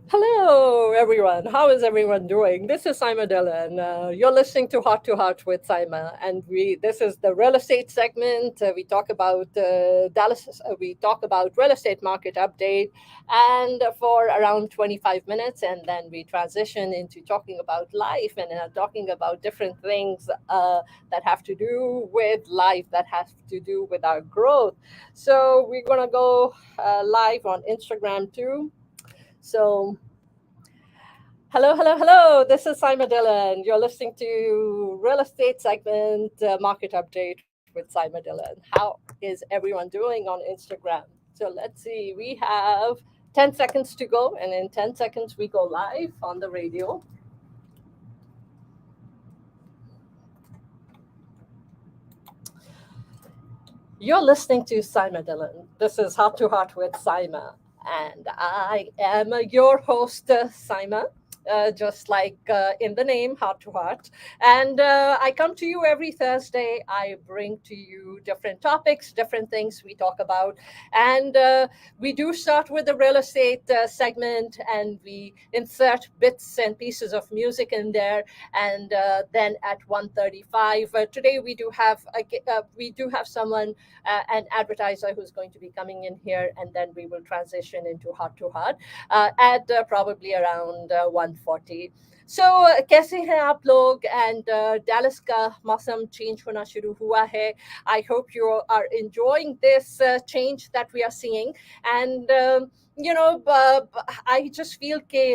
Hello, everyone. How is everyone doing? This is Saima Dillon. You're listening to Heart with Saima, and we this is the real estate segment. We talk about Dallas. We talk about real estate market update, and for around 25 minutes, and then we transition into talking about life and talking about different things that have to do with life, that have to do with our growth. So we're gonna go live on Instagram too. So hello. This is Saima Dillon. You're listening to Real Estate Segment Market Update with Saima Dillon. How is everyone doing on Instagram? So let's see. We have 10 seconds to go, and in 10 seconds, we go live on the radio. You're listening to Saima Dillon. This is Heart to Heart with Saima. And I am your host, Saima, just like in the name, Heart to Heart. And I come to you every Thursday. I bring to you different topics, different things we talk about. And we do start with the real estate segment, and we insert bits and pieces of music in there. And then at 1:35, today we do have someone, an advertiser who's going to be coming in here, and then we will transition into Heart to Heart at probably around 1:40. सो कैसे हैं आप लोग and Dallas का मौसम change होना शुरू हुआ है I hope you are enjoying this change that we are seeing and I just feel के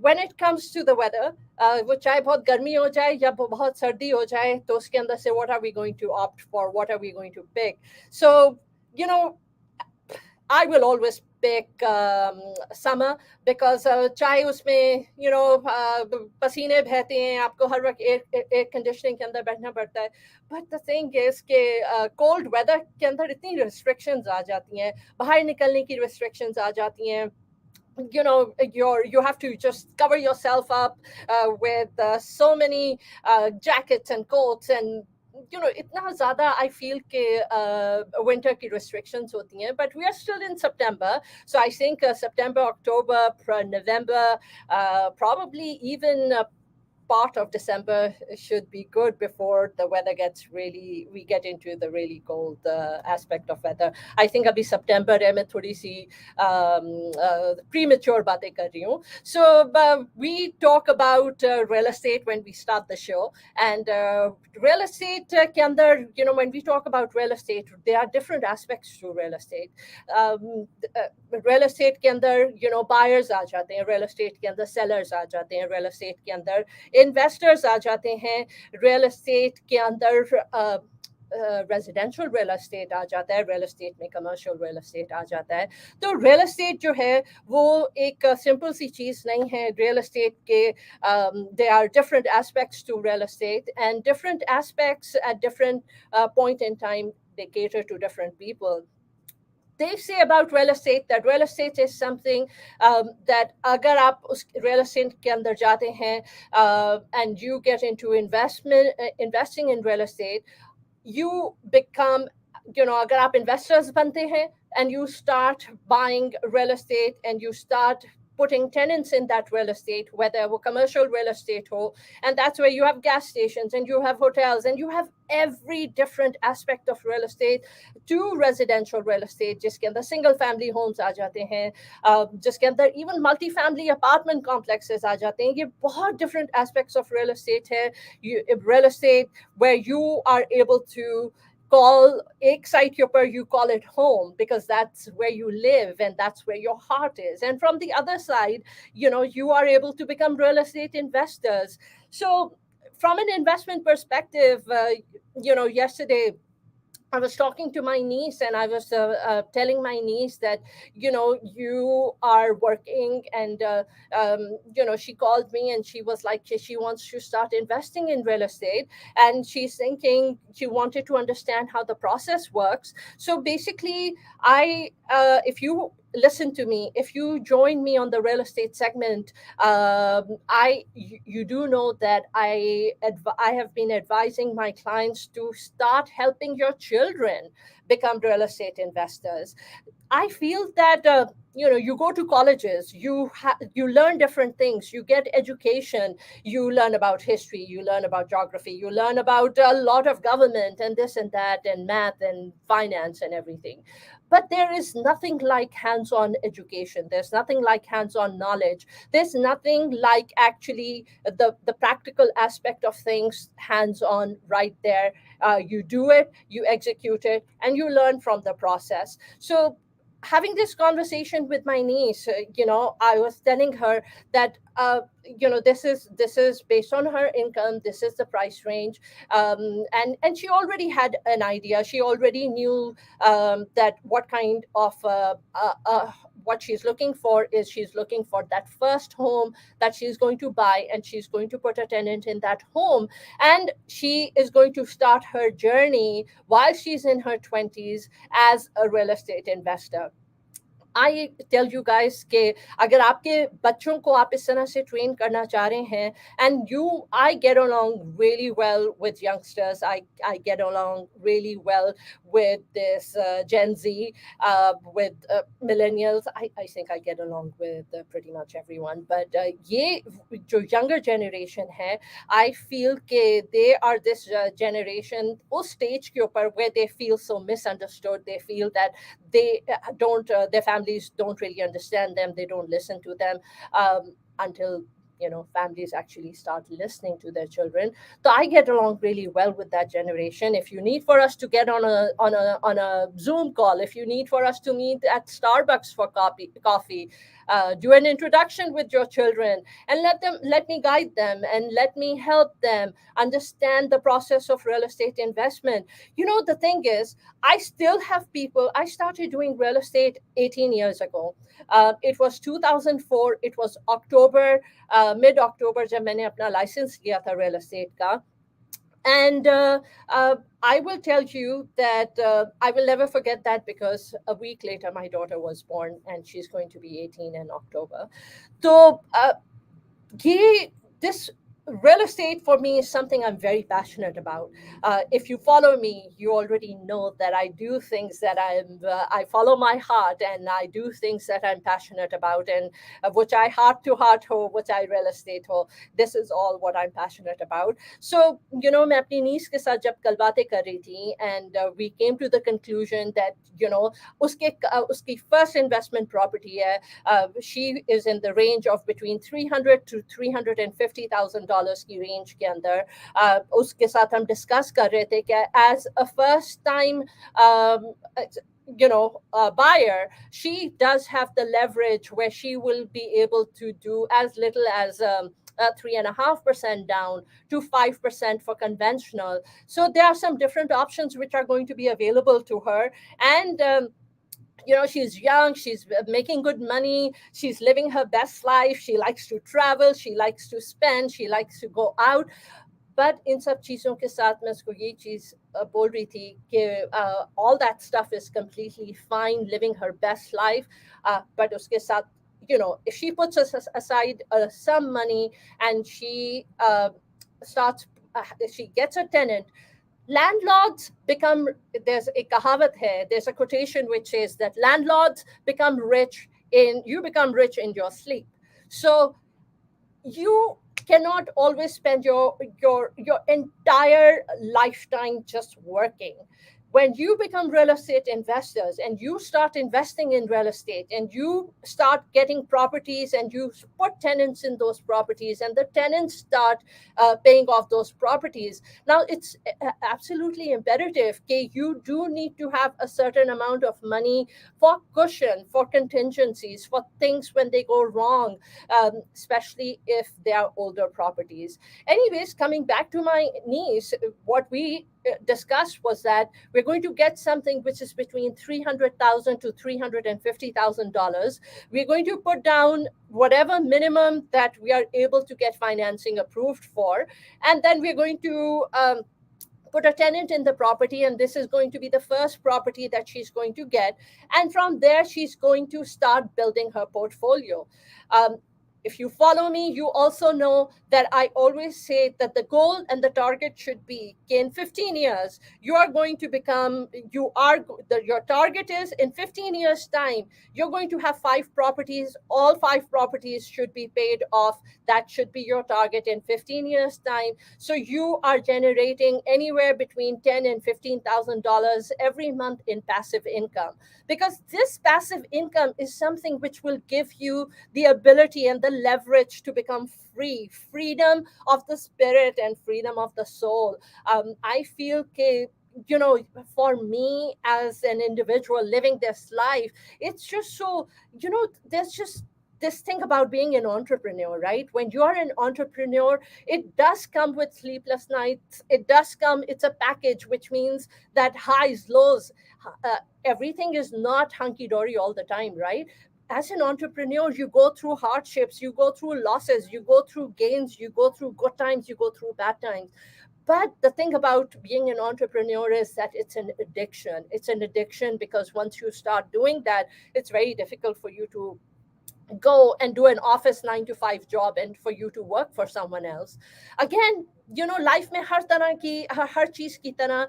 when it comes to the weather, वो चाहे बहुत गर्मी हो जाए या बहुत सर्दी हो जाए तो उसके अंदर से what are we going to opt for, what are we going to pick? So you know, I will always pick summer because चाहे उसमें पसीने बहते हैं, आपको हर वक्त एयर कंडीशनिंग के अंदर बैठना पड़ता है. But the thing is कि cold weather के अंदर इतनी restrictions आ जाती हैं, बाहर निकलने की restrictions आ जाती हैं. You have to just cover yourself up with so many jackets and coats, and इतना ज़्यादा I feel कि winter की restrictions होती हैं. But we are still in September, so I think September, October, November, probably even part of December should be good before the weather we get into the really cold aspect of weather. I think abhi September है, मैं थोड़ी सी premature बातें कर रही हूँ. So we talk about real estate when we start the show, and real estate के अंदर, when we talk about real estate, there are different aspects to real estate. Real estate के अंदर buyers आ जाते हैं, real estate के अंदर sellers आ जाते हैं, real estate के अंदर इन्वेस्टर्स आ जाते हैं, रियल एस्टेट के अंदर रेजिडेंशियल रियल एस्टेट आ जाता है, रियल एस्टेट में कमर्शियल रियल एस्टेट आ जाता है. तो रियल एस्टेट जो है वो एक सिंपल सी चीज़ नहीं है. रियल एस्टेट के there are different aspects to real estate, and different aspects at different point in time, they cater to different people. They say about real estate that real estate is something that अगर आप उस real estate के अंदर जाते हैं and you get into investing in real estate, you become, अगर आप investors बनते हैं and you start buying real estate and you start putting tenants in that real estate, whether वो commercial real estate हो, and that's where you have gas stations and you have hotels and you have every different aspect of real estate, to residential real estate जिसके अंदर single family homes आ जाते हैं, जिसके अंदर even multi family apartment complexes आ जाते हैं. ये बहुत different aspects of real estate है. Real estate where you are able to call एक site के ऊपर, you call it home because that's where you live and that's where your heart is, and from the other side, you are able to become real estate investors. So from an investment perspective, yesterday I was talking to my niece, and I was telling my niece that, you are working, and, she called me and she was like, she wants to start investing in real estate. And she's thinking, she wanted to understand how the process works. So basically, I if you listen to me, if you join me on the real estate segment, you do know that I have been advising my clients to start helping your children become real estate investors. I feel that you go to colleges, you learn different things, you get education, you learn about history, you learn about geography, you learn about a lot of government and this and that and math and finance and everything. But there is nothing like hands-on education. There's nothing like hands-on knowledge. There's nothing like actually the practical aspect of things hands-on right there. You do it, you execute it, and you learn from the process. So having this conversation with my niece, I was telling her that this is based on her income, this is the price range, and she already had an idea. She already knew that what kind of what she's looking for is she's looking for that first home that she's going to buy, and she's going to put a tenant in that home, and she is going to start her journey while she's in her 20s as a real estate investor. I tell you guys के अगर आपके बच्चों को आप इस तरह से train करना चाह रहे हैं, and you I get along really well with youngsters, I get along really well with this Gen Z, with millennials. I think I get along with pretty much everyone. But ये जो younger generation है, I feel कि they are this generation उस stage के ऊपर where they feel so misunderstood. They feel that they don't their families don't really understand them, they don't listen to them, until families actually start listening to their children. So I get along really well with that generation. If you need for us to get on a Zoom call, if you need for us to meet at Starbucks for coffee, do an introduction with your children and let me guide them and let me help them understand the process of real estate investment. The thing is, I still have people. I started doing real estate 18 years ago. It was 2004. It was October, mid October, जब मैंने अपना license लिया था real estate का. And I will tell you that I will never forget that, because a week later my daughter was born and she's going to be 18 in October. So this real estate for me is something I'm very passionate about. If you follow me, you already know that I do things that I follow my heart, and I do things that I'm passionate about, and which I heart to heart ho, which I real estate ho. This is all what I'm passionate about. So मैं अपनी niece के साथ जब कल बातें कर रही थी, and we came to the conclusion that उसकी first investment property है, she is in the range of between $300 to $350,000 की रेंज के अंदर. उसके साथ हम डिस्कस कर रहे थे कि as a first time buyer, she does have the leverage where she will be able to do as little as 3.5% down to 5% for conventional. So there are some different options which are going to be available to her. And she's young, she's making good money, she's living her best life, she likes to travel, she likes to spend, she likes to go out. But in सब चीज़ों के साथ मैं उसको ये चीज़ बोल रही थी कि all that stuff is completely fine, living her best life, but उसके साथ if she puts aside some money and she she gets a tenant, landlords become, there's a kahavat hai, there's a quotation which says that landlords become rich you become rich in your sleep. So you cannot always spend your entire lifetime just working. When you become real estate investors and you start investing in real estate and you start getting properties and you put tenants in those properties and the tenants start paying off those properties, now it's absolutely imperative that you do need to have a certain amount of money for cushion, for contingencies, for things when they go wrong, especially if they are older properties. Anyways, coming back to my niece, what we discussed was that we're going to get something which is between $300,000 to $350,000. We're going to put down whatever minimum that we are able to get financing approved for, and then we're going to put a tenant in the property, and this is going to be the first property that she's going to get. And from there, she's going to start building her portfolio. Um, if you follow me, you also know that I always say that the goal and the target should be in 15 years, you are going to become, your target is in 15 years' time, you're going to have 5 properties. All 5 properties should be paid off. That should be your target in 15 years' time. So you are generating anywhere between $10,000 and $15,000 every month in passive income. Because this passive income is something which will give you the ability and the leverage to become free, freedom of the spirit and freedom of the soul. I feel for me as an individual living this life, it's just so, there's just this thing about being an entrepreneur, right? When you're an entrepreneur, it does come with sleepless nights. It does come, it's a package, which means that highs, lows, everything is not hunky dory all the time, right? As an entrepreneur, you go through hardships, you go through losses, you go through gains, you go through good times, you go through bad times. But the thing about being an entrepreneur is that it's an addiction. It's an addiction because once you start doing that, it's very difficult for you to go and do an office 9 to 5 job and for you to work for someone else. Again, life mein har tarah ki har cheez ki tarah,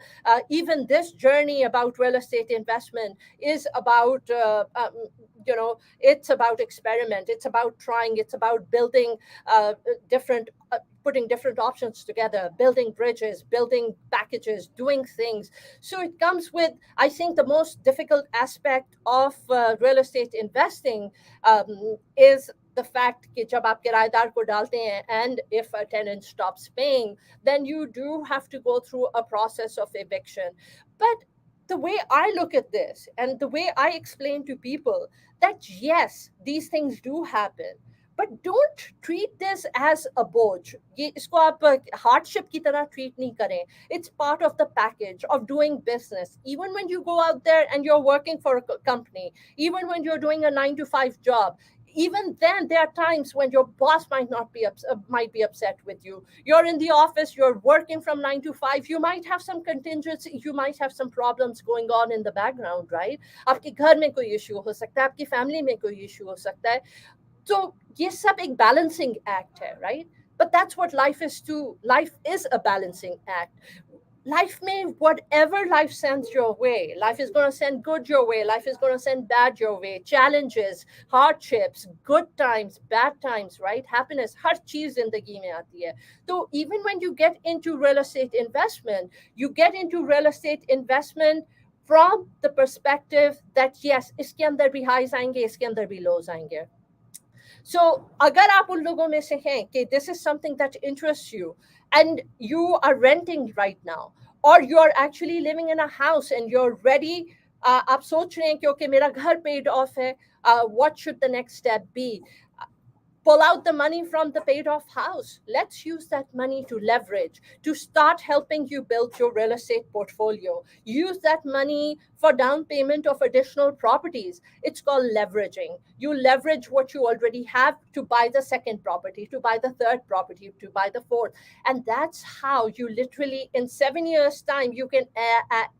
even this journey about real estate investment is about it's about experiment, it's about trying, it's about building different putting different options together, building bridges, building packages, doing things. So it comes with, I think, the most difficult aspect of real estate investing is the fact that जब आप किराएदार को डालते हैं, and if a tenant stops paying, then you do have to go through a process of eviction. But the way I look at this and the way I explain to people that yes, these things do happen, but don't treat this as a boj. ये इसको आप hardship की तरह treat नहीं करें. It's part of the package of doing business. Even when you go out there and you're working for a company, even when you're doing a 9 to 5 job, even then there are times when your boss might be upset with you. You're in the office, you're working from 9 to 5, you might have some contingency, you might have some problems going on in the background, right? आपके घर में कोई issue हो सकता है, आपकी family में कोई issue हो सकता है. So ये सब एक balancing act है, right? But that's what life is too. Life is a balancing act. Life may, whatever life sends your way, life is going to send good your way, life is going to send bad your way, challenges, hardships, good times, bad times, right? Happiness, har cheez zindagi mein aati hai. So even when you get into real estate investment, you get into real estate investment from the perspective that yes, iske andar bhi highs aayenge, iske andar bhi lows aayenge. So agar aap un logon mein se hain कि this is something that interests you and you are renting right now, or you are actually living in a house and you're ready, आप सोच रहे हैं कि okay मेरा घर paid off है, what should the next step be? Pull out the money from the paid off house. Let's use that money to leverage, to start helping you build your real estate portfolio. Use that money for down payment of additional properties. It's called leveraging. You leverage what you already have to buy the second property, to buy the third property, to buy the fourth. And that's how you literally, in 7 years' time, you can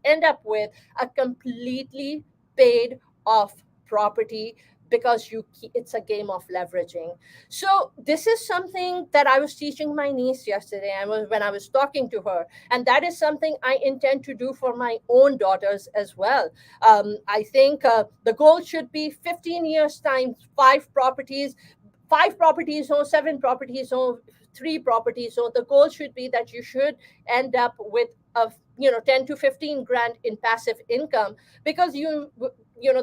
end up with a completely paid off property, because it's a game of leveraging. So this is something that I was teaching my niece yesterday when I was talking to her, and that is something I intend to do for my own daughters as well. I think the goal should be 15 years time, 5 properties, 5 properties or 7 properties or 3 properties. So the goal should be that you should end up with a 10 to 15 grand in passive income, because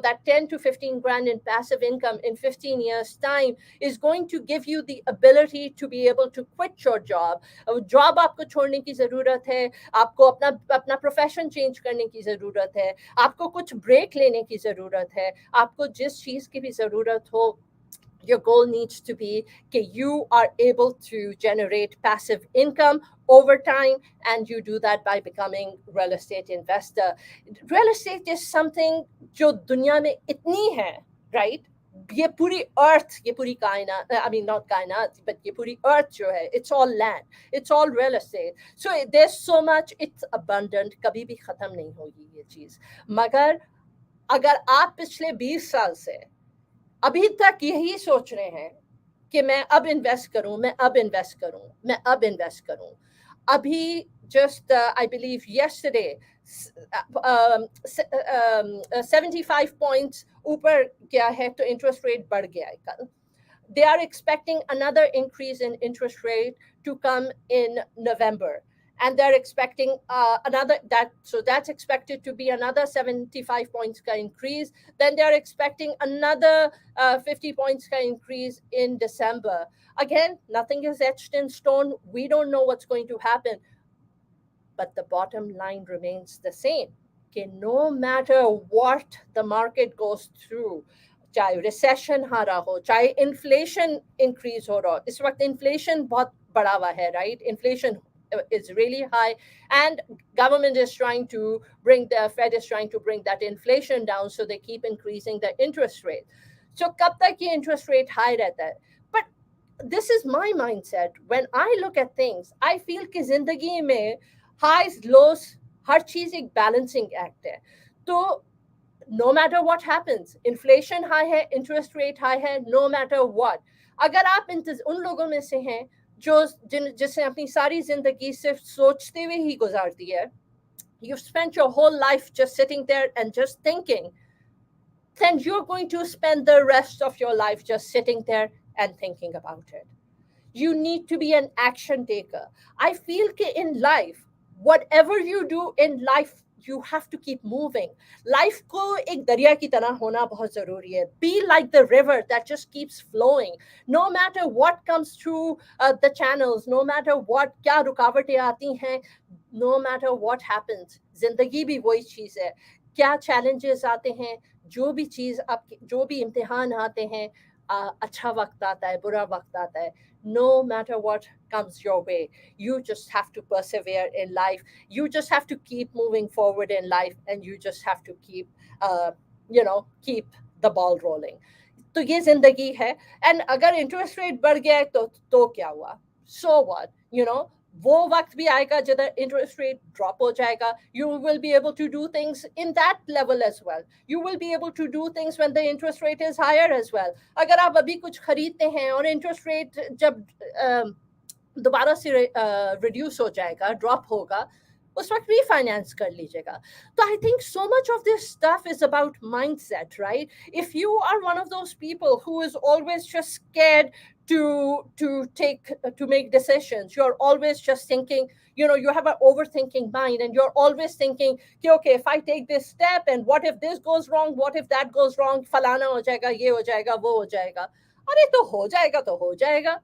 that 10 to 15 grand in passive income in 15 years time is going to give you the ability to be able to quit your job. Job आपको छोड़ने की जरूरत है, आपको अपना profession change करने की जरूरत है, आपको कुछ ब्रेक लेने की जरूरत है, आपको जिस चीज की भी जरूरत हो, your goal needs to be that you are able to generate passive income over time, and you do that by becoming real estate investor. Real estate is something जो दुनिया में इतनी है, right? ये पूरी अर्थ, ये पूरी कायनात, आई मीन नॉट कायनात, बट ये पूरी अर्थ जो है, it's all land, it's all real estate, so there so much, it's abundant, कभी भी खत्म नहीं होगी ये चीज। मगर अगर आप पिछले 20 साल से अभी तक यही सोच रहे हैं कि मैं अब इन्वेस्ट करूं, मैं अब इन्वेस्ट करूं, मैं अब इन्वेस्ट करूं, अभी just I believe yesterday 75 points ऊपर गया है, तो इंटरेस्ट रेट बढ़ गया है कल। They are expecting another increase in interest rate to come in November. And they're expecting another that, so that's expected to be another 75 points ka increase. Then they're expecting another 50 points ka increase in December. Again, nothing is etched in stone. We don't know what's going to happen. But the bottom line remains the same. Okay, no matter what the market goes through, चाहे recession आ रहा हो, चाहे inflation increase हो रहा हो, इस वक्त inflation बहुत बढ़ा हुआ है, right? Inflation is really high, and government is trying to bring, the Fed is trying to bring that inflation down, so they keep increasing the interest rate. So कब तक ये interest rate high रहता है? But this is my mindset. When I look at things, I feel कि जिंदगी में highs lows हर चीज एक balancing act है। तो no matter what happens, inflation high है, interest rate high है, no matter what, अगर आप उन लोगों में से हैं जो जिसने अपनी सारी जिंदगी सिर्फ सोचते हुए ही गुजार दी है, you've spent your whole life just sitting there and just thinking, then you're going to spend the rest of your life just sitting there and thinking about it. You need to be an action taker. I feel that in life, whatever you do in life, you have to keep moving. Life को एक दरिया की तरह होना बहुत जरूरी है. Be like the river that just keeps flowing. No matter what comes through the channels, no matter what, क्या रुकावटें आती हैं, no matter what happens, जिंदगी भी वही चीज है. क्या challenges आते हैं, जो भी चीज आपके, जो भी इम्तिहान आते हैं, अच्छा वक्त आता है, बुरा वक्त आता है, no matter what comes your way, you just have to persevere in life. You just have to keep moving forward in life, and you just have to keep, keep the ball rolling. तो ये जिंदगी है. And अगर interest rate बढ़ गया है तो क्या हुआ? सो व्हाट, वो वक्त भी आएगा जिधर इंटरेस्ट रेट ड्रॉप हो जाएगा. You will be able to do things in that level as well. You will be able to do things when the interest rate is higher as well. अगर आप अभी कुछ खरीदते हैं और इंटरेस्ट रेट जब दोबारा से रिड्यूस हो जाएगा, ड्रॉप होगा, उस वक्त refinance कर लीजिएगा. तो I think so much of this stuff is about mindset, right? If you are one of those people who is always just scared to make decisions, you're always just thinking, you have an overthinking mind, and you're always thinking, okay, if I take this step, and what if this goes wrong, what if that goes wrong, फलाना हो जाएगा, ये हो जाएगा, वो हो जाएगा. अरे तो हो जाएगा तो हो जाएगा.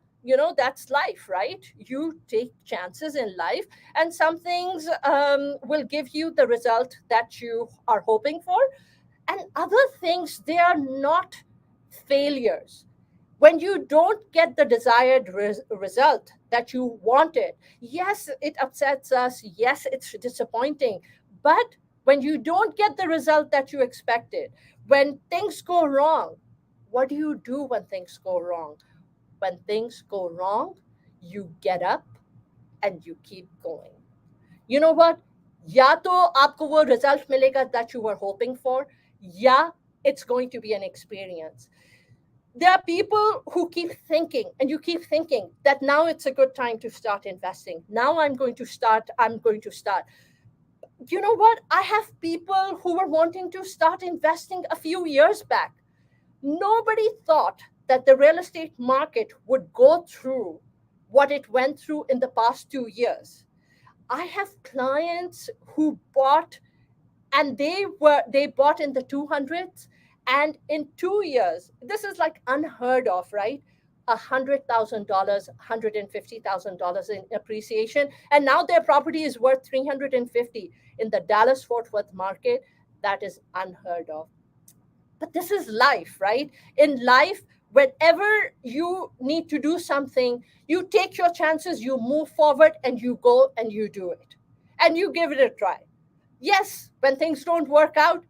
That's life, right? You take chances in life, and some things will give you the result that you are hoping for, and other things, they are not failures. When you don't get the desired result that you wanted, yes, it upsets us, yes, it's disappointing, but when you don't get the result that you expected, when things go wrong, what do you do when things go wrong? When things go wrong, you get up and you keep going. You know what? या तो आपको वो result मिलेगा that you were hoping for, या it's going to be an experience. There are people who keep thinking, and you keep thinking that now it's a good time to start investing. Now I'm going to start. You know what? I have people who were wanting to start investing a few years back. Nobody thought that the real estate market would go through what it went through in the past 2 years. I have clients who bought, and they bought in the 200s, and in 2 years, this is like unheard of, right? $100,000, $150,000 in appreciation, and now their property is worth 350 in the Dallas-Fort Worth market. That is unheard of. But this is life, right? In life, whenever you need to do something, you take your chances, you move forward, and you go and you do it. And you give it a try. Yes, when things don't work out,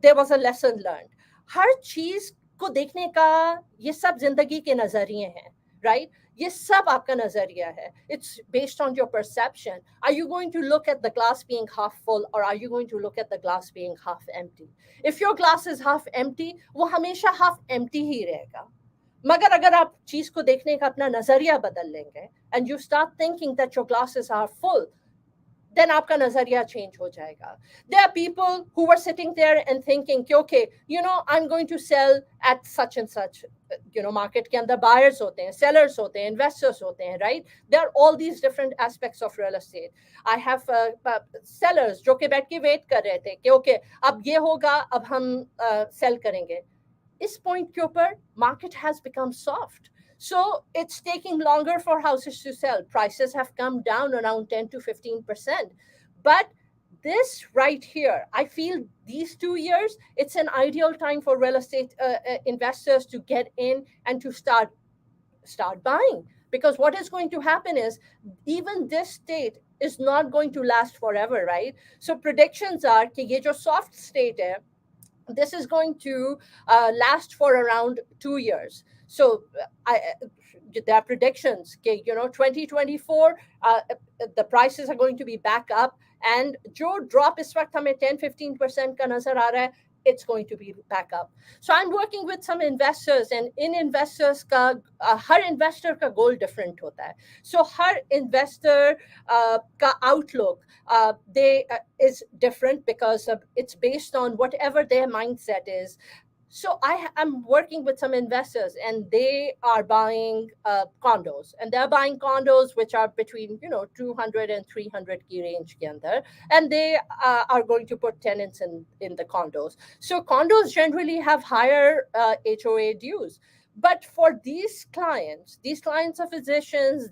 there was a lesson learned. हर चीज को देखने का ये सब जिंदगी के नजरिए हैं, राइट? ये सब आपका नजरिया है. It's based on your perception. Are you going to look at the glass being half full, or are you going to look at the glass being half empty? If your glass is half empty, वो हमेशा half empty ही रहेगा. मगर अगर आप चीज को देखने का अपना नजरिया बदल लेंगे, and you start thinking that your glasses are full, then आपका नजरिया change हो जाएगा. There are people who were sitting there and thinking कि okay, you know, I'm going to sell at such and such. You know, market के अंदर buyers होते हैं, sellers होते हैं, investors होते हैं, right? There are all these different aspects of real estate. I have sellers जो कि बैठ के wait कर रहे थे कि okay, अब ये होगा, अब हम sell करेंगे. इस point के ऊपर market has become soft. So it's taking longer for houses to sell. Prices have come down around 10 to 15%. But this right here, I feel these 2 years, it's an ideal time for real estate investors to get in and to start buying. Because what is going to happen is even this state is not going to last forever, right? So predictions are कि ये जो soft state है, this is going to last for around 2 years. So there are predictions that, you know, 2024, the prices are going to be back up, and जो drop इस वक्त हमें 10-15% का नजर आ रहा है, it's going to be back up. So I'm working with some investors, and in investors का हर investor का goal different होता है. So हर investor का outlook they is different because it's based on whatever their mindset is. So I am working with some investors, and they are buying condos, and they're buying condos which are between, you know, 200 and 300 ki range ke andar, and they are going to put tenants in the condos. So condos generally have higher HOA dues. But for these clients are physicians,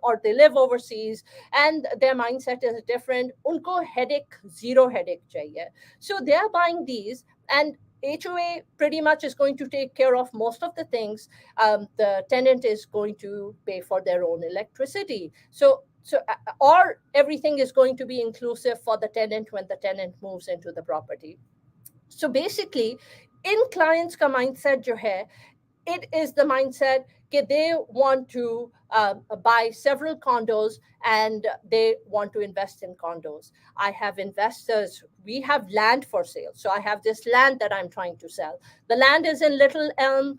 or they live overseas, and their mindset is different. Unko headache, zero headache chahiye. So they are buying these, and HOA pretty much is going to take care of most of the things. The tenant is going to pay for their own electricity. So or everything is going to be inclusive for the tenant when the tenant moves into the property. So basically, in clients का mindset जो है, it is the mindset that they want to buy several condos and they want to invest in condos. I have investors, we have land for sale. So I have this land that I'm trying to sell. The land is in Little Elm.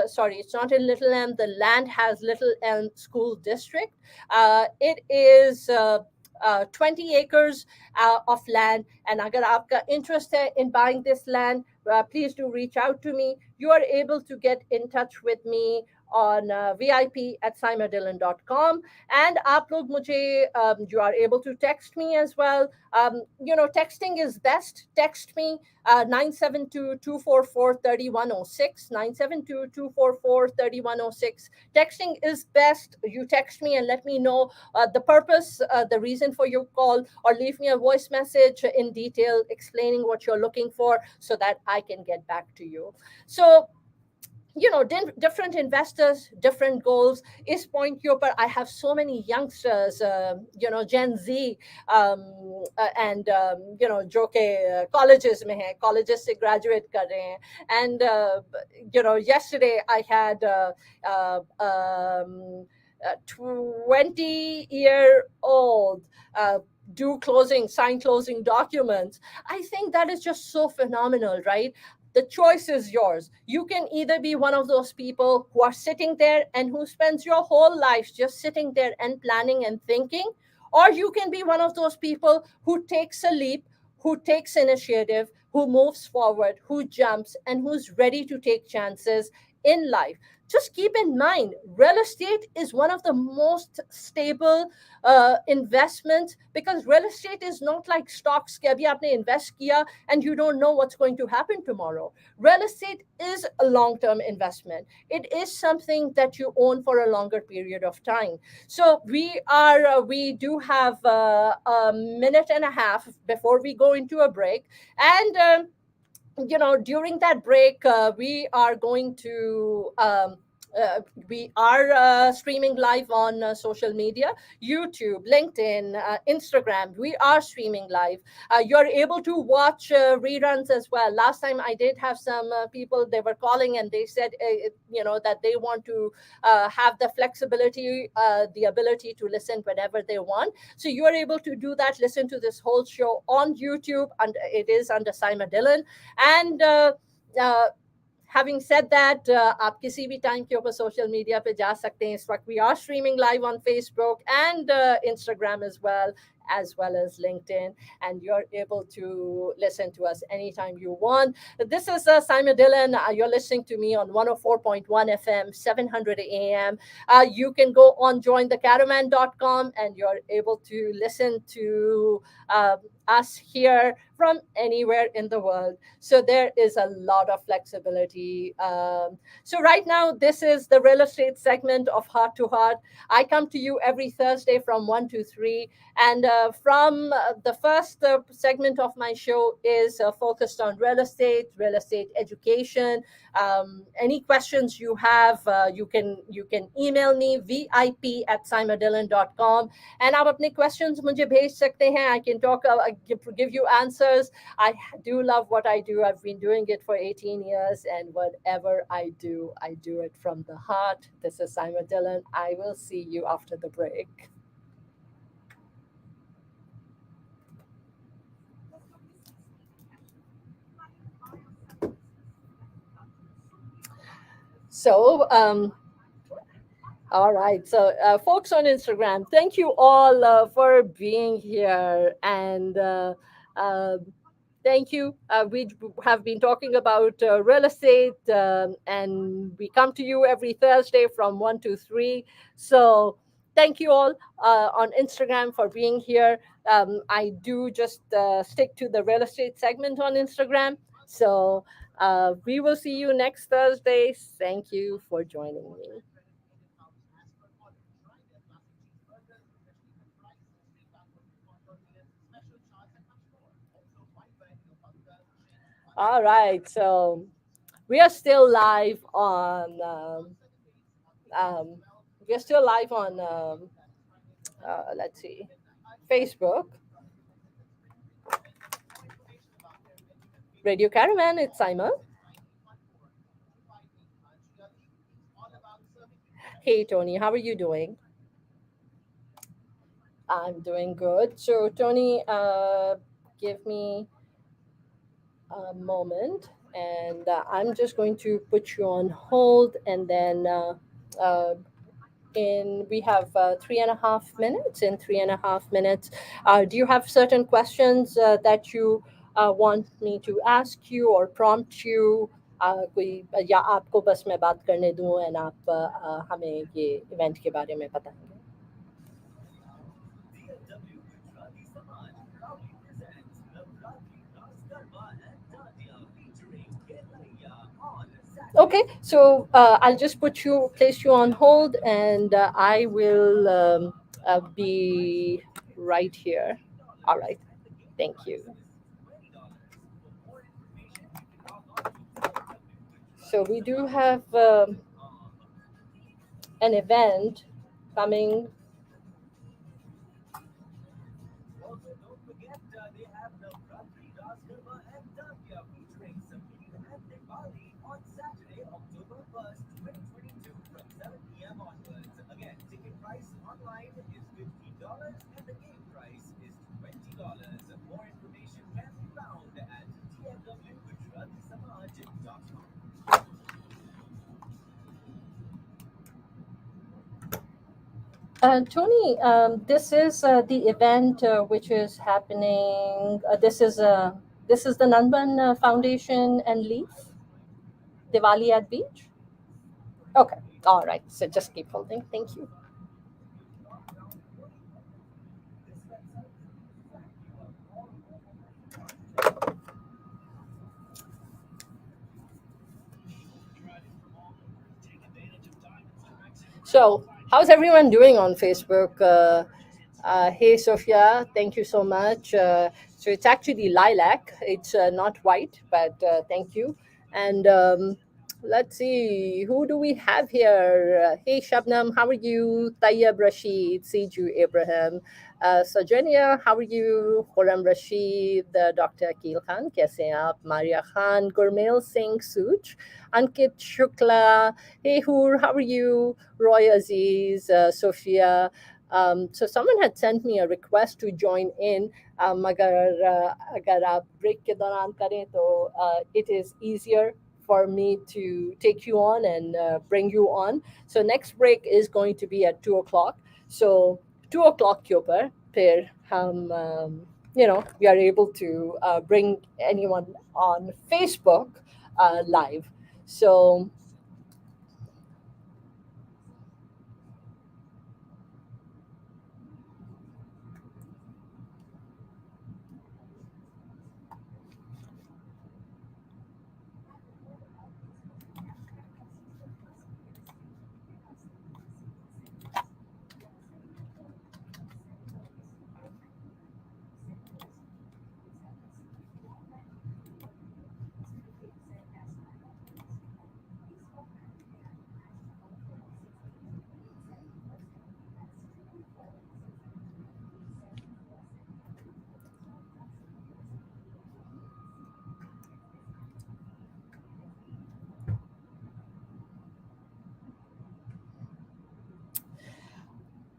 Sorry, it's not in Little Elm. The land has Little Elm School District. It is 20 acres of land. And agar aapka interest hai in buying this land, please do reach out to me. You are able to get in touch with me on vip@saimadillon.com. And aap log mujhe, you are able to text me as well. You know, texting is best. Text me 972-244-3106, 972-244-3106. Texting is best. You text me and let me know the purpose, the reason for your call, or leave me a voice message in detail explaining what you're looking for so that I can get back to you. So, you know, different investors, different goals. Is point ke upar, I have so many youngsters, you know, Gen Z, and you know, jo ke colleges mein hai, colleges se graduate kar rahe hain. And you know, yesterday I had 20-year-old sign closing documents. I think that is just so phenomenal, right? The choice is yours. You can either be one of those people who are sitting there and who spends your whole life just sitting there and planning and thinking, or you can be one of those people who takes a leap, who takes initiative, who moves forward, who jumps, and who's ready to take chances in life. Just keep in mind, real estate is one of the most stable investments, because real estate is not like stocks कि अभी आपने invest किया and you don't know what's going to happen tomorrow. Real estate is a long-term investment. It is something that you own for a longer period of time. So we do have a minute and a half before we go into a break, and you know, during that break, we are going to uh, we are streaming live on social media, YouTube, LinkedIn, Instagram. We are streaming live. You're able to watch reruns as well. Last time I did have some people, they were calling and they said, that they want to have the flexibility, the ability to listen whenever they want. So you are able to do that, listen to this whole show on YouTube, and it is under Saima Dillon. And uh, having said that, आप किसी भी time के ऊपर social media पे जा सकते हैं. इस वक्त we are streaming live on Facebook and Instagram as well as LinkedIn, and you're able to listen to us anytime you want. This is Simon Dillon. You're listening to me on 104.1 FM, 700 AM. You can go on jointhecaravan.com and you're able to listen to us here from anywhere in the world. So there is a lot of flexibility. So right now, this is the real estate segment of Heart to Heart. I come to you every Thursday from 1 to 3. And from the first segment of my show is focused on real estate education. Any questions you have, you can email me vip@simadillon.com, and आप अपने questions मुझे भेज सकते हैं. I can give you answers. I do love what I do. I've been doing it for 18 years, and whatever I do it from the heart. This is Saima Dillon. I will see you after the break. So, all right. So, folks on Instagram, thank you all for being here. And uh, thank you. We have been talking about real estate, and we come to you every Thursday from 1 to 3. So, thank you all on Instagram for being here. I do just stick to the real estate segment on Instagram. So, we will see you next Thursday. Thank you for joining me. All right. So, we are still live on. Um, we are still live on. Let's see, Facebook, Radio Caravan. It's Saima. Hey, Tony, how are you doing? I'm doing good. So, Tony, give me a moment, and I'm just going to put you on hold, and then uh, in we have 3.5 minutes. In 3.5 minutes, do you have certain questions that you want me to ask you or prompt you? कोई या आपको बस मैं बात करने दूं and आप हमें ये इवेंट के बारे में बताएंगे. Okay, so I'll just place you on hold, and I will be right here. All right, thank you. So we do have an event coming. Tony, this is the event which is happening. This is the Nanban Foundation and Leaf Diwali at Beach. Okay, all right. So just keep holding. Thank you. So, how's everyone doing on Facebook? Hey, Sophia, thank you so much. So, it's actually lilac, it's not white, but thank you. And Let's see, who do we have here? Hey, Shabnam, how are you? Tayyab Rashid, Siju Ibrahim. Sajania, how are you? Khurram Rashid, Dr. Akil Khan, kaise hain aap? Maria Khan, Gurmail Singh Such, Ankit Shukla. Hey, Hoor, how are you? Roy Aziz, Sophia. So someone had sent me a request to join in. अगर आप break के दौरान करें तो it is easier for me to take you on and bring you on. So next break is going to be at 2 o'clock. So 2 o'clock के ऊपर फिर हम we are able to bring anyone on Facebook live. So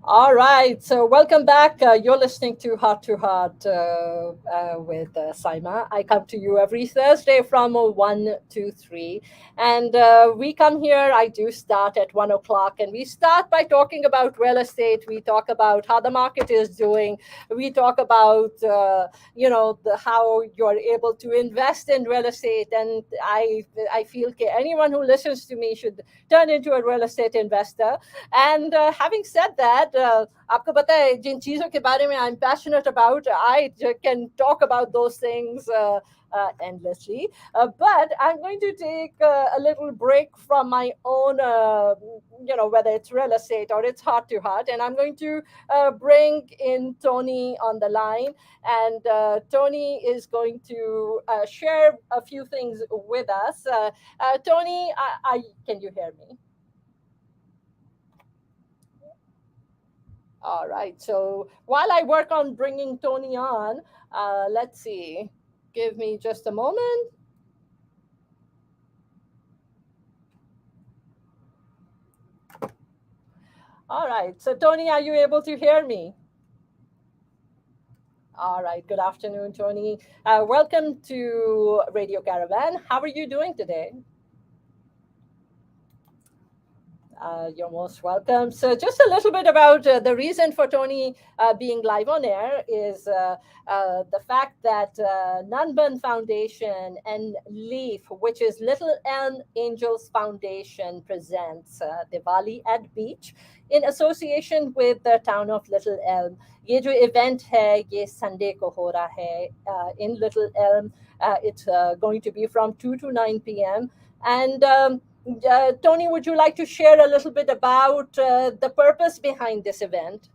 all right, so welcome back. You're listening to Heart with Saima. I come to you every Thursday from 1 to 3. And we come here, I do start at 1 o'clock, and we start by talking about real estate. We talk about how the market is doing. We talk about, how you're able to invest in real estate. And I feel that anyone who listens to me should turn into a real estate investor. And having said that, आपको पता है जिन चीज़ों के बारे में I'm passionate about, can talk about those things endlessly. But I'm going to take a little break from my own, whether it's real estate or it's heart to heart, and I'm going to bring in Tony on the line, and Tony is going to share a few things with us. Tony, can you hear me? All right. So while I work on bringing Tony on, let's see. Give me just a moment. All right. So, Tony, are you able to hear me? All right. Good afternoon, Tony. Welcome to Radio Caravan. How are you doing today? You're most welcome. So, just a little bit about the reason for Tony being live on air is the fact that Nanban Foundation and LEAF, which is Little Elm Angels Foundation, presents Diwali at Beach in association with the town of Little Elm. ये जो event है ये Sunday को हो रहा है in Little Elm. It's going to be from 2 to 9 p.m. And Tony, would you like to share a little bit about the purpose behind this event?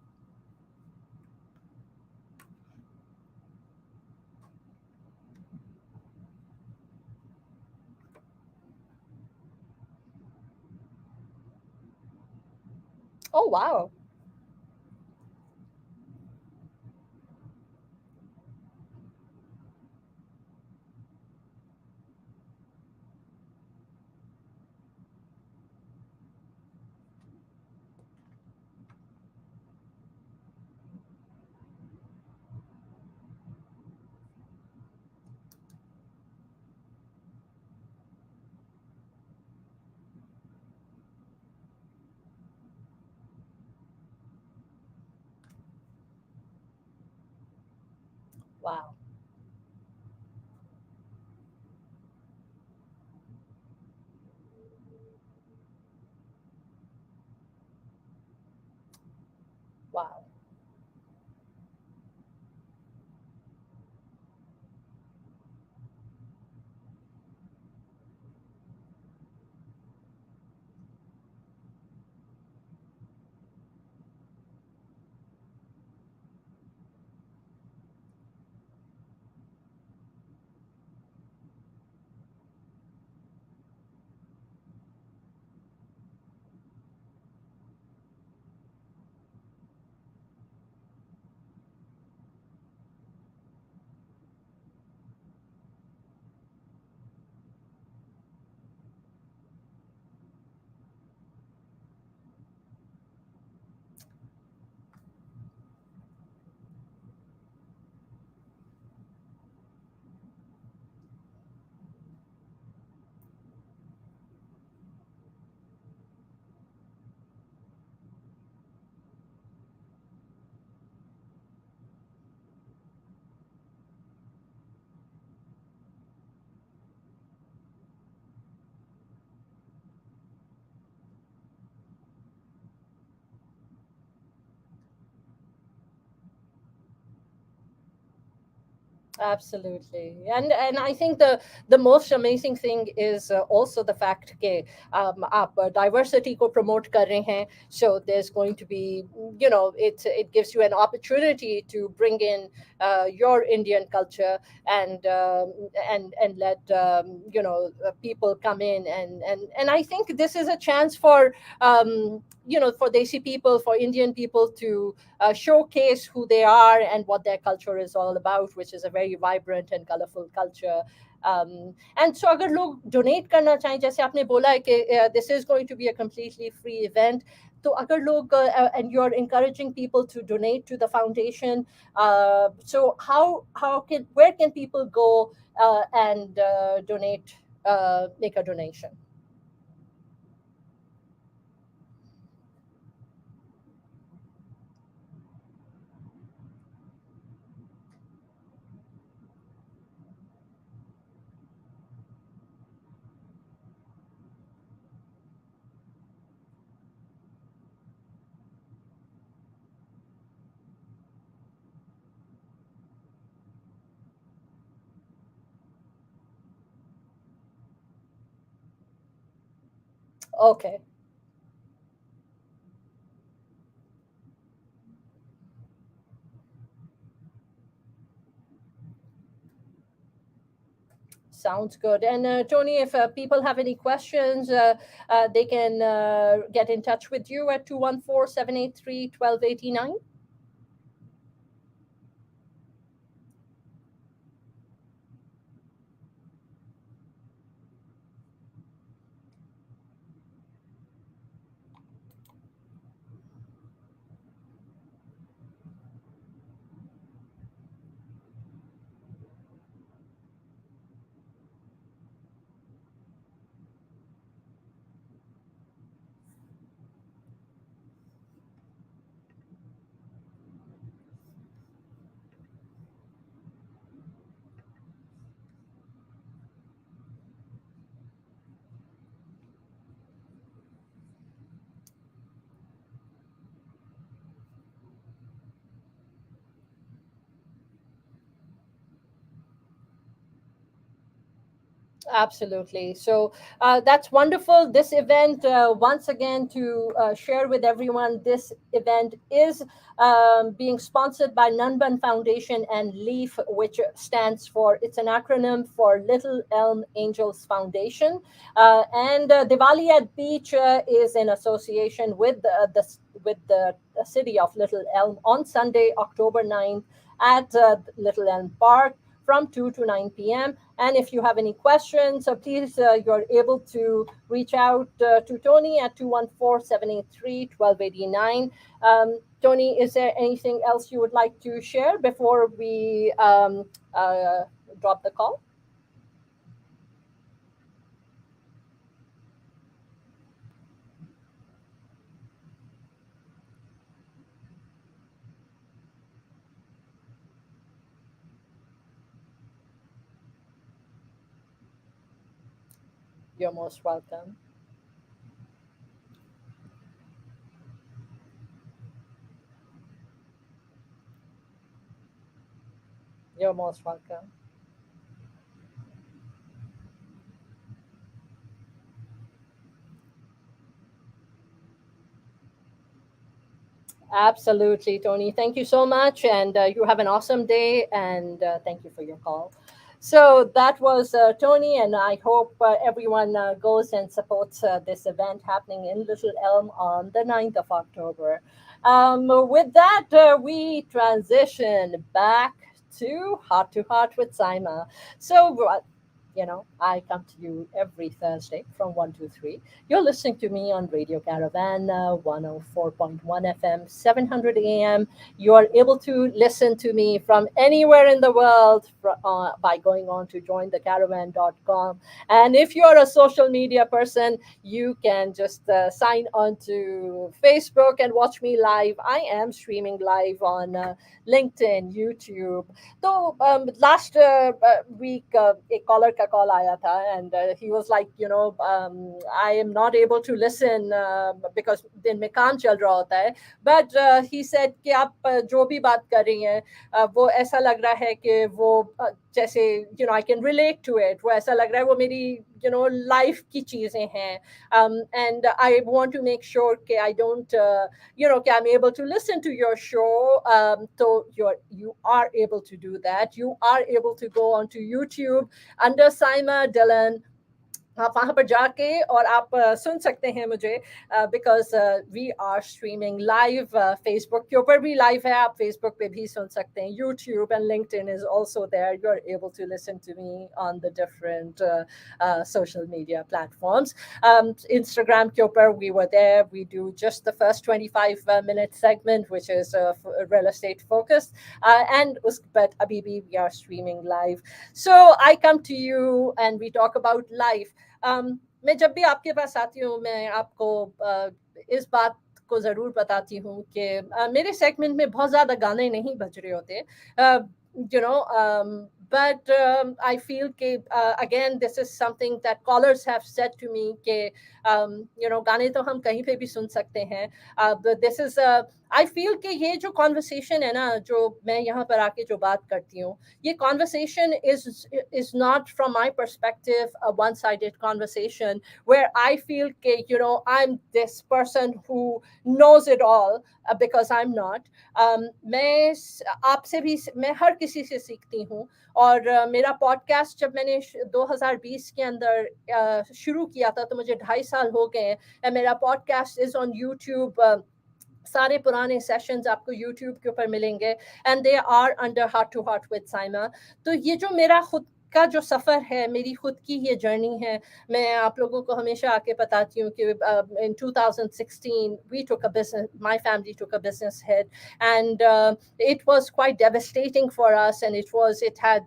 Oh, wow. Wow. Wow. Absolutely, and I think the most amazing thing is also the fact that आप diversity को promote कर रहे हैं, so there's going to be, it gives you an opportunity to bring in your Indian culture, and let people come in, and I think this is a chance for for Desi people, for Indian people to showcase who they are and what their culture is all about, which is a very vibrant and colorful culture. And so अगर लोग donate करना चाहें, जैसे आपने बोला है कि this is going to be a completely free event, तो अगर लोग and you are encouraging people to donate to the foundation, so how can where can people go and donate, make a donation? Okay. Sounds good. And Tony, if people have any questions, they can get in touch with you at 214-783-1289. Absolutely. So that's wonderful. This event, once again, to share with everyone, this event is being sponsored by Nanban Foundation and LEAF, which stands for, it's an acronym for Little Elm Angels Foundation. And Diwali at Beach is in association with the city of Little Elm on Sunday, October 9th at Little Elm Park from 2 to 9 p.m. And if you have any questions, please, you're able to reach out to Tony at 214-783-1289. Tony, is there anything else you would like to share before we drop the call? You're most welcome. You're most welcome. Absolutely, Tony. Thank you so much. And you have an awesome day. And thank you for your call. So that was Tony. And I hope everyone goes and supports this event happening in Little Elm on the 9th of October. With that, we transition back to Heart with Saima. So, I come to you every Thursday from 1 to 3. You're listening to me on Radio Caravan, 104.1 FM, 700 AM. You are able to listen to me from anywhere in the world by going on to jointhecaravan.com. And if you're a social media person, you can just sign on to Facebook and watch me live. I am streaming live on LinkedIn, YouTube. तो last week एक caller का call आया था, and he was like, I am not able to listen because दिन में काम चल रहा होता है, but he said कि आप जो भी बात कर रही हैं वो ऐसा लग रहा है कि वो जैसे I can relate to it, वो ऐसा लग रहा है वो मेरी लाइफ की चीजें हैं, and I want to make sure कि I don't कि I'm able to listen to your show. So you are able to do that. You are able to go onto YouTube under Saima Dylan. आप वहाँ पर जाके और आप सुन सकते हैं मुझे, because we are streaming live, Facebook के ऊपर भी लाइव है, आप फेसबुक पे भी सुन सकते हैं, YouTube and LinkedIn is also there, you are able to listen to me on the different social media platforms. Instagram के ऊपर we were there, we do just the first 25-minute segment which is real estate focused, but abhi bhi we are streaming live. So I come to you and we talk about life. मैं जब भी आपके पास आती हूँ मैं आपको इस बात को ज़रूर बताती हूँ कि मेरे सेगमेंट में बहुत ज़्यादा गाने नहीं बज रहे होते, but I feel कि again this is something that callers have said to me कि गाने तो हम कहीं पे भी सुन सकते हैं. This is I feel कि ये जो conversation है ना, जो मैं यहाँ पर आके जो बात करती हूँ, ये conversation is not from my perspective a one-sided conversation where I feel कि I'm this person who knows it all, because I'm not. मैं आपसे भी, मैं हर किसी से सीखती हूँ, और मेरा पॉडकास्ट जब मैंने 2020 के अंदर शुरू किया था तो मुझे 2.5 साल हो गए हैं. मेरा पॉडकास्ट इज ऑन यूट्यूब, सारे पुराने सेशंस आपको यूट्यूब के ऊपर मिलेंगे, and they are under heart to heart with Saima. तो ये जो मेरा खुद का जो सफ़र है, मेरी खुद की ये जर्नी है, मैं आप लोगों को हमेशा आके बताती हूँ कि in 2016 we took a business, my family took a business hit, and it was quite devastating for us, and it had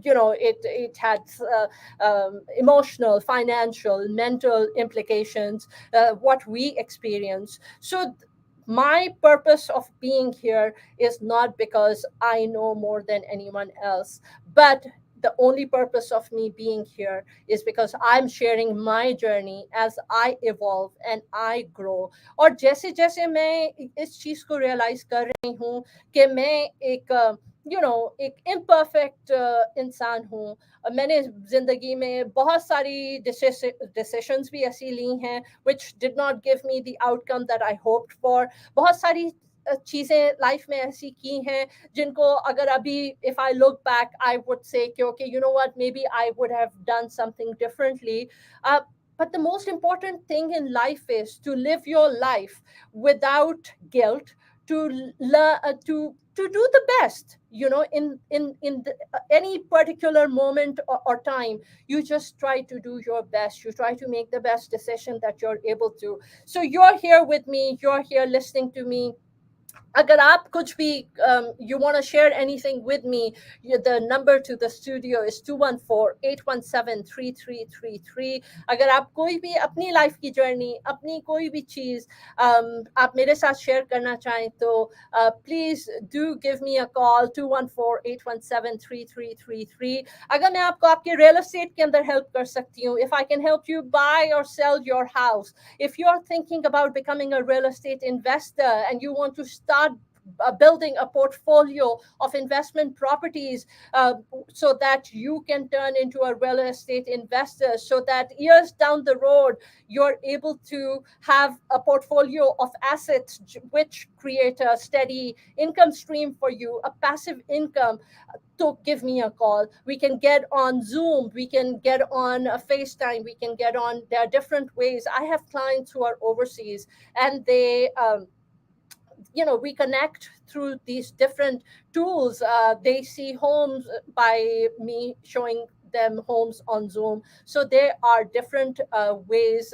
it had emotional, financial, mental implications, what we experienced. So my purpose of being here is not because I know more than anyone else, but the only purpose of me being here is because I'm sharing my journey as I evolve and I grow. और जैसे जैसे मैं इस चीज को realize कर रही हूँ कि मैं एक imperfect इंसान हूँ, मैंने जिंदगी में बहुत सारी decisions भी ऐसी ली हैं which did not give me the outcome that I hoped for. बहुत सारी चीजें लाइफ में ऐसी की हैं जिनको अगर अभी if I look back I would say कि okay, you know what, maybe I would have done something differently. But the most important thing in life is to live your life without guilt, to learn to do the best, in any particular moment or time. You just try to do your best, you try to make the best decision that you're able to. So you're here with me, you're here listening to me. अगर आप कुछ भी you want to share anything with me, the number to the studio is 214-817-3333. अगर आप कोई भी अपनी life की जर्नी, अपनी कोई भी चीज आप मेरे साथ शेयर करना चाहें तो please do give me a call 214-817-3333. अगर मैं आपको आपके रियल एस्टेट के अंदर हेल्प कर सकती हूँ, if I can help you buy or sell your house, if you're thinking about becoming a real estate investor and you want to start building a portfolio of investment properties, so that you can turn into a real estate investor, so that years down the road you're able to have a portfolio of assets which create a steady income stream for you, a passive income, to give me a call. We can get on Zoom, we can get on a FaceTime, we can get on, there are different ways. I have clients who are overseas and they we connect through these different tools. They see homes by me showing them homes on Zoom. So there are different ways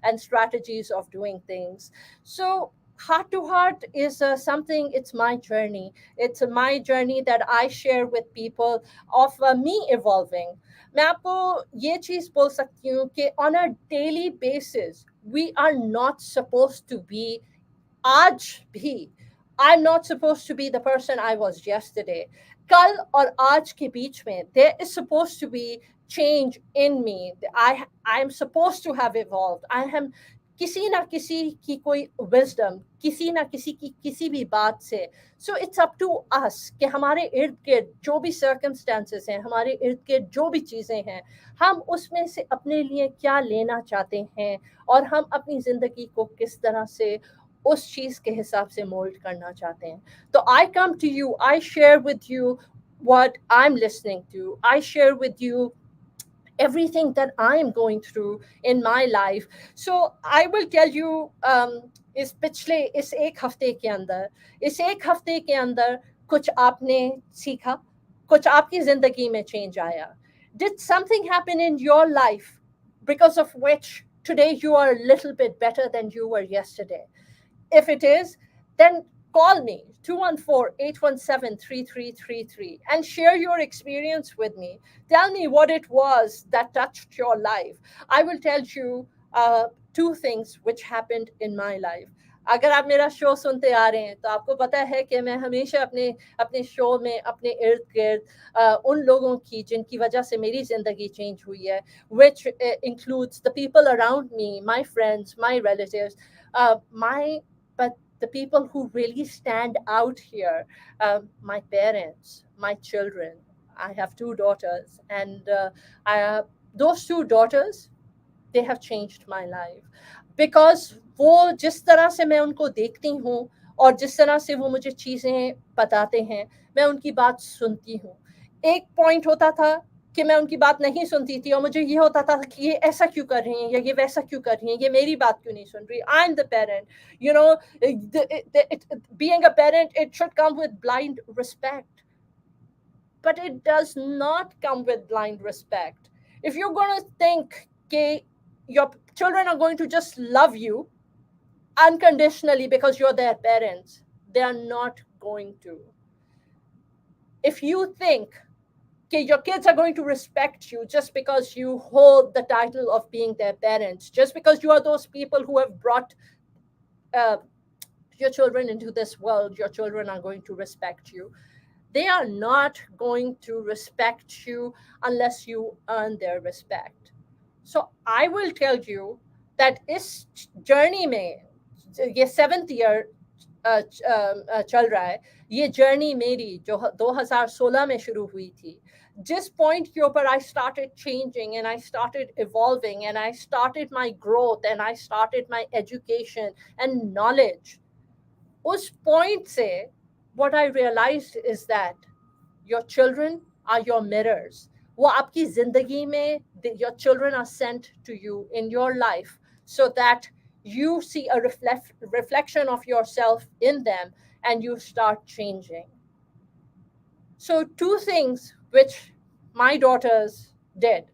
and strategies of doing things. So heart to heart is something, it's my journey. It's my journey that I share with people of me evolving. मैं आपको ये चीज बोल सकती हूँ कि on a daily basis we are not supposed to be आज भी, I'm not supposed to be the person I was yesterday. कल और आज के बीच में there is supposed to be change in me. I am supposed to have evolved. I am किसी ना किसी की कोई wisdom, किसी ना किसी की किसी भी बात से. So it's up to us कि हमारे इर्द गिर्द जो भी circumstances हैं, हमारे इर्द गिर्द जो भी चीज़ें हैं, हम उसमें से अपने लिए क्या लेना चाहते हैं और हम अपनी ज़िंदगी को किस तरह से उस चीज़ के हिसाब से मोल्ड करना चाहते हैं. तो I come to you, I share with you what I'm listening to. I share with you everything that I am going through in my life. So I will tell you इस पिछले इस एक हफ्ते के अंदर कुछ आपने सीखा, कुछ आपकी जिंदगी में चेंज आया. Did something happen in your life because of which today you are a little bit better than you were yesterday? If it is, then call me 214-817-3333 and share your experience with me. Tell me what it was that touched your life. I will tell you two things which happened in my life. अगर आप मेरा show सुनते आ रहे हैं तो आपको पता है कि मैं हमेशा अपने अपने शो में अपने इर्द गिर्द उन लोगों की जिनकी वजह से मेरी ज़िंदगी चेंज हुई है, which includes the people around me, my friends, my relatives, my but the people who really stand out here, my parents, my children. I have two daughters, and those two daughters, they have changed my life. Because वो जिस तरह से मैं उनको देखती हूँ और जिस तरह से वो मुझे चीज़ें बताते हैं, मैं उनकी बात सुनती हूँ. एक पॉइंट होता था कि मैं उनकी बात नहीं सुनती थी और मुझे ये होता था कि ये ऐसा क्यों कर रही हैं या ये वैसा क्यों कर रही हैं, ये मेरी बात क्यों नहीं सुन रही. I am the parent, you know, being a parent, it should come with blind respect, but it does not come with blind respect. If you're going to think that your children are going to just love you unconditionally because you're their parents, they are not going to. If you think okay, your kids are going to respect you just because you hold the title of being their parents, just because you are those people who have brought uh, your children into this world, your children are going to respect you. They are not going to respect you unless you earn their respect. So I will tell you that इस journey में ये 7th year चल रहा है. ये journey मेरी जो 2016 में शुरू हुई थी, जिस पॉइंट के ऊपर I started changing and I started evolving and I started my growth and I started my education and knowledge, उस पॉइंट से what I realized is that your children are your mirrors. वो आपकी जिंदगी में, your children are sent to you in your life so that you see a reflection of yourself in them and you start changing. So two things which my daughters did.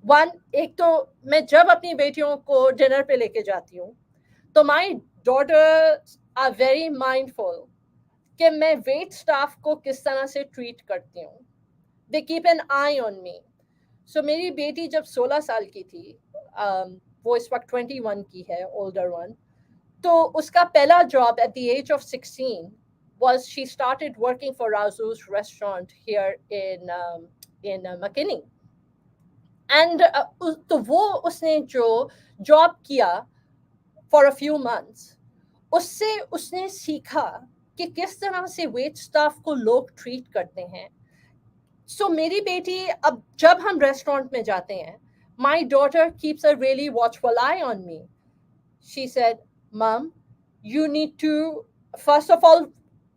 One, एक तो मैं जब अपनी बेटियों को dinner पे लेके जाती हूँ तो my daughters are very mindful कि मैं वेट स्टाफ को किस तरह से ट्रीट करती हूँ. They keep an eye on me. So मेरी बेटी जब 16 साल की थी, वो इस वक्त 21 की है, older one, तो उसका पहला job at the age of 16 was she started working for Razu's restaurant here in McKinney. And तो वो उसने जो job किया for a few months, उससे उसने सीखा कि किस तरह से वेट स्टाफ को लोग ट्रीट करते हैं. So मेरी बेटी अब जब हम रेस्टोरेंट में जाते हैं, my daughter keeps a really watchful eye on me. She said, Mom, you need to, first of all,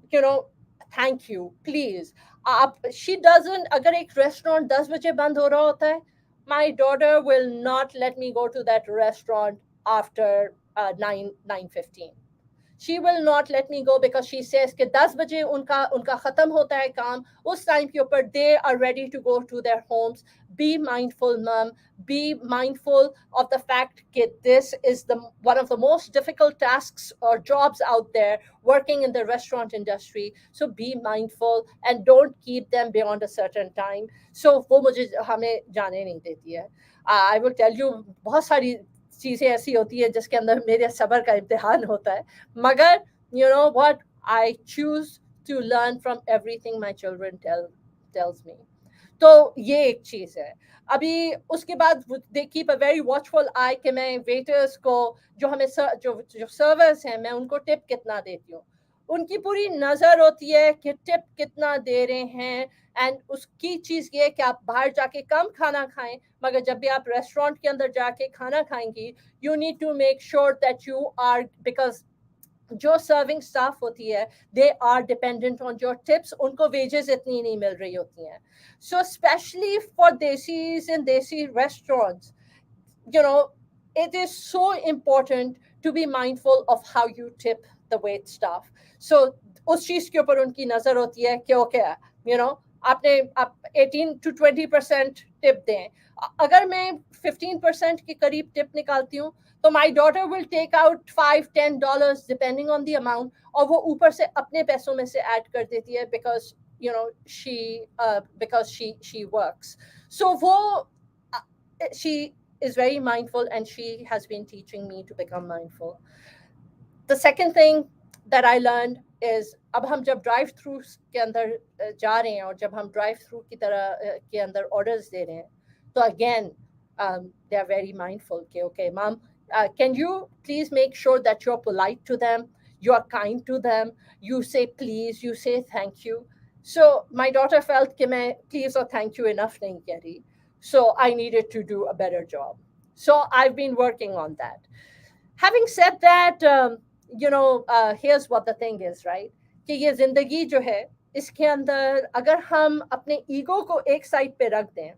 you know, thank you, please. She doesn't, अगर एक रेस्टोरेंट 10 बजे बंद हो रहा होता है, my daughter will not let me go to that restaurant after 9:15. She will not let me go because she says कि 10 बजे उनका ख़त्म होता है काम, उस टाइम के ऊपर they are ready to go to their homes. Be mindful, mom. Be mindful of the fact that this is one of the most difficult tasks or jobs out there, working in the restaurant industry. So be mindful and don't keep them beyond a certain time. So वो मुझे हमें जाने नहीं देती है. I will tell you बहुत सारी चीज़ें ऐसी होती है जिसके अंदर मेरे सब्र का इम्तिहान होता है, मगर you know what, I choose to learn from everything my children tells me. तो ये एक चीज़ है। अभी उसके बाद they keep a very watchful eye कि मैं वेटर्स को जो हमें जो सर्वर्स हैं मैं उनको टिप कितना देती हूँ। उनकी पूरी नज़र होती है कि टिप कितना दे रहे हैं। एंड उसकी चीज़ ये है कि आप बाहर जाके कम खाना खाएं, मगर जब भी आप रेस्टोरेंट के अंदर जाके खाना खाएंगी, you need to make sure that you are, because जो सर्विंग स्टाफ होती है they are dependent on your tips, उनको वेजेस इतनी नहीं मिल रही होती हैं। So specially for desis in desi restaurants, you know, it is so important to be mindful of how you tip the wait staff. So उस चीज के ऊपर उनकी नजर होती है कि ओके, यू नो, आपने आप 18 to 20% टिप दें। अगर मैं 15% के करीब टिप निकालती हूँ, तो my daughter will take out $5-10 depending on the amount, और वो ऊपर से अपने पैसों में से ऐड कर देती है, because you know because she works. So वो she is very mindful, and she has been teaching me to become mindful. The second thing that I learned is, अब हम जब ड्राइव थ्रू के अंदर जा रहे हैं और जब हम ड्राइव थ्रू की तरह के अंदर ऑर्डर्स दे रहे हैं, तो again they are very mindful कि okay mom, can you please make sure that you're polite to them, you are kind to them, you say please, you say thank you. So my daughter felt कि मैं please or thank you enough नहीं कह रही, so I needed to do a better job. So I've been working on that. Having said that, here's what the thing is, right? कि ये जिंदगी जो है, इसके अंदर अगर हम अपने ईगो को एक साइड पे रख दें,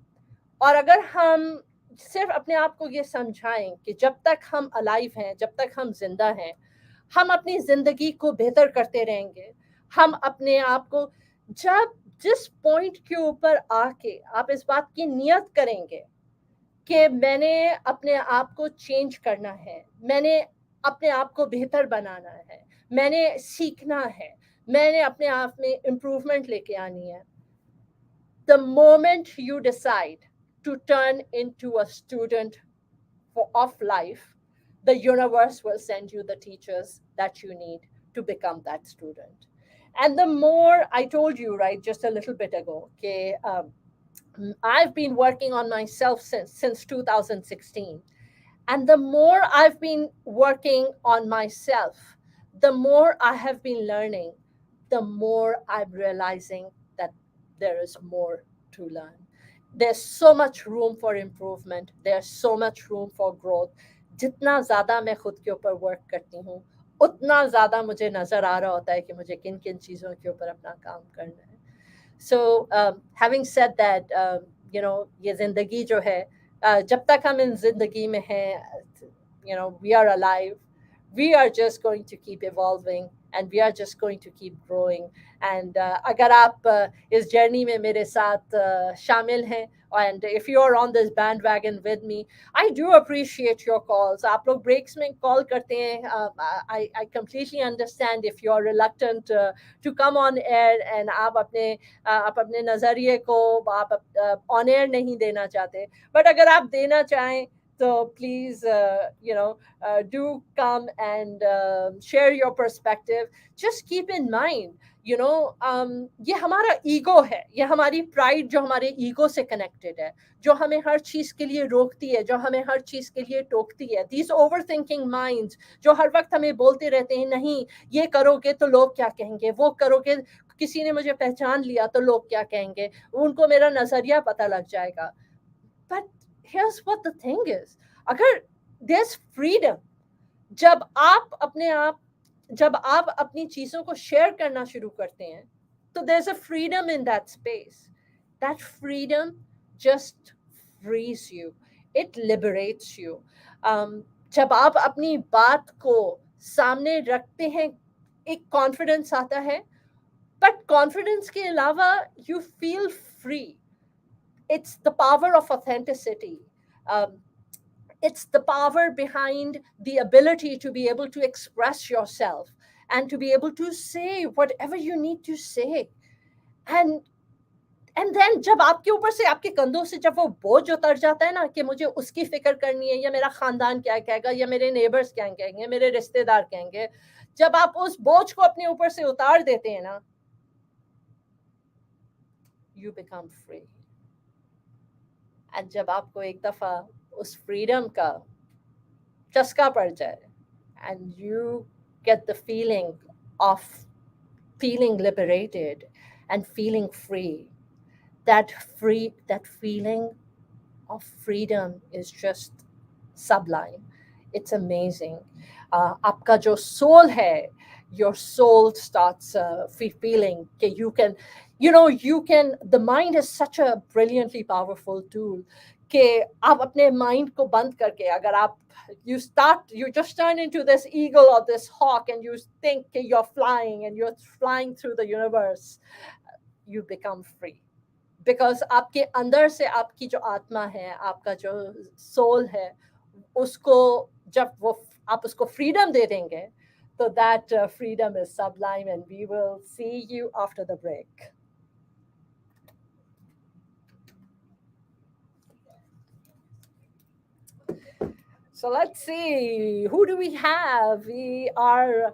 और अगर हम सिर्फ अपने आप को ये समझाएं कि जब तक हम अलाइव हैं, जब तक हम जिंदा हैं, हम अपनी जिंदगी को बेहतर करते रहेंगे। हम अपने आप को, जब जिस पॉइंट के ऊपर आके आप इस बात की नियत करेंगे कि मैंने अपने आप को चेंज करना है, मैंने अपने आप को बेहतर बनाना है, मैंने सीखना है, मैंने अपने आप में इम्प्रूवमेंट लेके आनी है, the moment you decide to turn into a student of life, the universe will send you the teachers that you need to become that student. And the more, I told you, right, just a little bit ago, okay, I've been working on myself since 2016. And the more I've been working on myself, the more I have been learning, the more I'm realizing that there is more to learn. There's so much room for improvement. There's so much room for growth. जितना ज़्यादा मैं खुद के ऊपर work करती हूँ, उतना ज़्यादा मुझे नज़र आ रहा होता है कि मुझे किन किन चीज़ों के ऊपर अपना काम करना है. So having said that, ये ज़िंदगी जो है, जब तक हम इन ज़िंदगी में हैं, we are alive, we are just going to keep evolving, and we are just going to keep growing. And अगर आप इस जर्नी में मेरे साथ शामिल हैं, and if you are on this bandwagon with me, I do appreciate your calls. आप लोग breaks में call करते हैं. I completely understand if you are reluctant to come on air, and आप अपने नज़रिए को आप on air नहीं देना चाहते. But अगर आप देना चाहें, so please, do come and share your perspective. Just keep in mind, ये हमारा ईगो है, ये हमारी प्राइड जो हमारे ईगो से कनेक्टेड है, जो हमें हर चीज के लिए रोकती है, जो हमें हर चीज के लिए टोकती है. These overthinking minds जो हर वक्त हमें बोलते रहते हैं, नहीं ये करोगे तो लोग क्या कहेंगे, वो करोगे, किसी ने मुझे पहचान लिया तो लोग क्या कहेंगे, उनको मेरा नजरिया पता लग जाएगा. But here's what the thing is, अगर there's freedom, जब आप अपनी चीजों को शेयर करना शुरू करते हैं, तो there's a freedom in that space. That freedom just frees you, it liberates you. जब आप अपनी बात को सामने रखते हैं, एक कॉन्फिडेंस आता है, बट कॉन्फिडेंस के अलावा you feel free. It's the power of authenticity. It's the power behind the ability to be able to express yourself and to be able to say whatever you need to say. And then जब आपके ऊपर से, आपके कंधों से जब वो बोझ उतर जाता है ना कि मुझे उसकी फिक्र करनी है, या मेरा खानदान क्या कहेगा, या मेरे नेबर्स क्या कहेंगे, मेरे रिश्तेदार कहेंगे, जब आप उस बोझ को अपने ऊपर से उतार देते हैं ना, you become free. एंड जब आपको एक दफ़ा उस फ्रीडम का चस्का पड़ जाए, and you get the feeling of feeling liberated and feeling free, that feeling of freedom is just sublime. It's amazing. आपका जो soul है, your soul starts feeling that you can, you can. The mind is such a brilliantly powerful tool. कि आप अपने mind को बंद करके अगर आप you just turn into this eagle or this hawk and you think you're flying and you're flying through the universe, you become free. Because आपके अंदर से आपकी जो आत्मा है, आपका जो सोल है, उसको जब वो आप उसको फ्रीडम दे देंगे, तो that freedom is sublime and we will see you after the break. So let's see, who do we have? We are